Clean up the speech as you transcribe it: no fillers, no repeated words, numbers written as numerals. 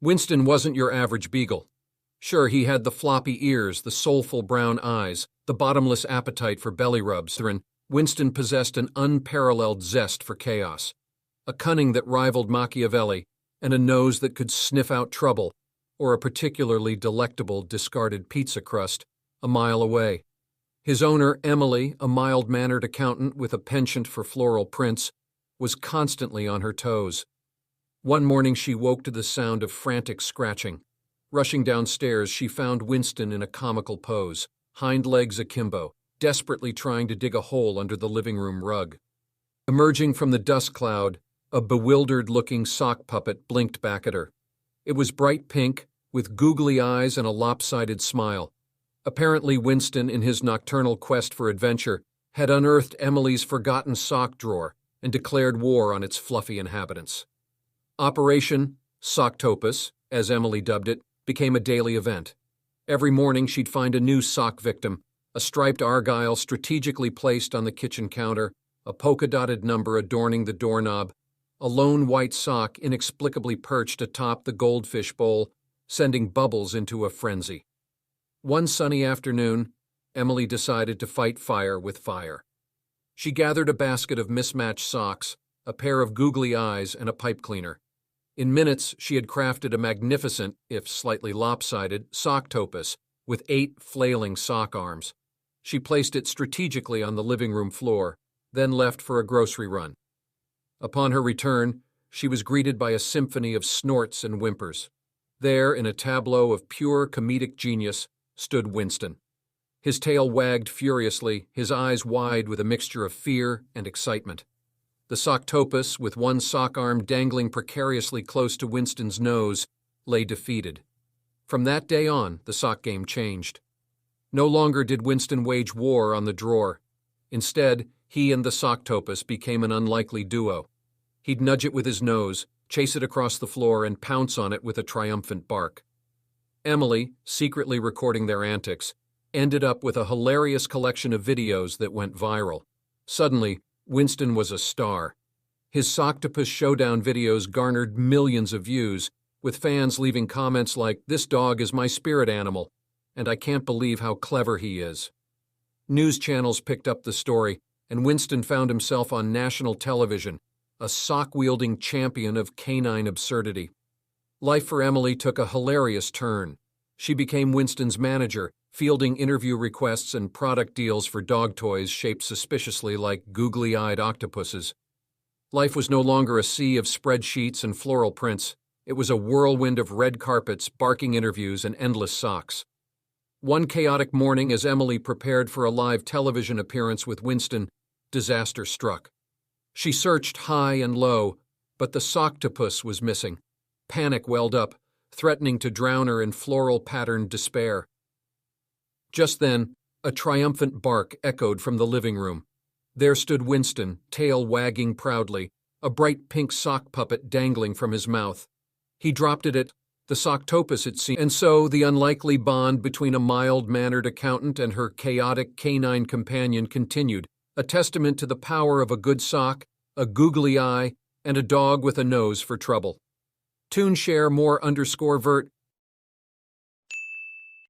Winston wasn't your average beagle. Sure, he had the floppy ears, the soulful brown eyes, the bottomless appetite for belly rubs, and Winston possessed an unparalleled zest for chaos, a cunning that rivaled Machiavelli, and a nose that could sniff out trouble, or a particularly delectable discarded pizza crust, a mile away. His owner, Emily, a mild-mannered accountant with a penchant for floral prints, was constantly on her toes. One morning she woke to the sound of frantic scratching. Rushing downstairs, she found Winston in a comical pose, hind legs akimbo, desperately trying to dig a hole under the living room rug. Emerging from the dust cloud, a bewildered-looking sock puppet blinked back at her. It was bright pink, with googly eyes and a lopsided smile. Apparently Winston, in his nocturnal quest for adventure, had unearthed Emily's forgotten sock drawer and declared war on its fluffy inhabitants. Operation Socktopus, as Emily dubbed it, became a daily event. Every morning she'd find a new sock victim, a striped argyle strategically placed on the kitchen counter, a polka-dotted number adorning the doorknob, a lone white sock inexplicably perched atop the goldfish bowl, sending bubbles into a frenzy. One sunny afternoon, Emily decided to fight fire with fire. She gathered a basket of mismatched socks, a pair of googly eyes, and a pipe cleaner. In minutes, she had crafted a magnificent, if slightly lopsided, socktopus with 8 flailing sock arms. She placed it strategically on the living room floor, then left for a grocery run. Upon her return, she was greeted by a symphony of snorts and whimpers. There, in a tableau of pure comedic genius, stood Winston. His tail wagged furiously, his eyes wide with a mixture of fear and excitement. The socktopus, with one sock arm dangling precariously close to Winston's nose, lay defeated. From that day on, the sock game changed. No longer did Winston wage war on the drawer. Instead, he and the socktopus became an unlikely duo. He'd nudge it with his nose, chase it across the floor, and pounce on it with a triumphant bark. Emily, secretly recording their antics, ended up with a hilarious collection of videos that went viral. Suddenly, Winston was a star. His Socktopus Showdown videos garnered millions of views, with fans leaving comments like, "This dog is my spirit animal," and "I can't believe how clever he is." News channels picked up the story, and Winston found himself on national television, a sock-wielding champion of canine absurdity. Life for Emily took a hilarious turn. She became Winston's manager, fielding interview requests and product deals for dog toys shaped suspiciously like googly-eyed octopuses. Life was no longer a sea of spreadsheets and floral prints. It was a whirlwind of red carpets, barking interviews, and endless socks. One chaotic morning, as Emily prepared for a live television appearance with Winston, disaster struck. She searched high and low, but the socktopus was missing. Panic welled up, threatening to drown her in floral-patterned despair. Just then, a triumphant bark echoed from the living room. There stood Winston, tail wagging proudly, a bright pink sock puppet dangling from his mouth. He dropped it at the socktopus, it seemed, and so the unlikely bond between a mild-mannered accountant and her chaotic canine companion continued, a testament to the power of a good sock, a googly eye, and a dog with a nose for trouble. Tune share more _vert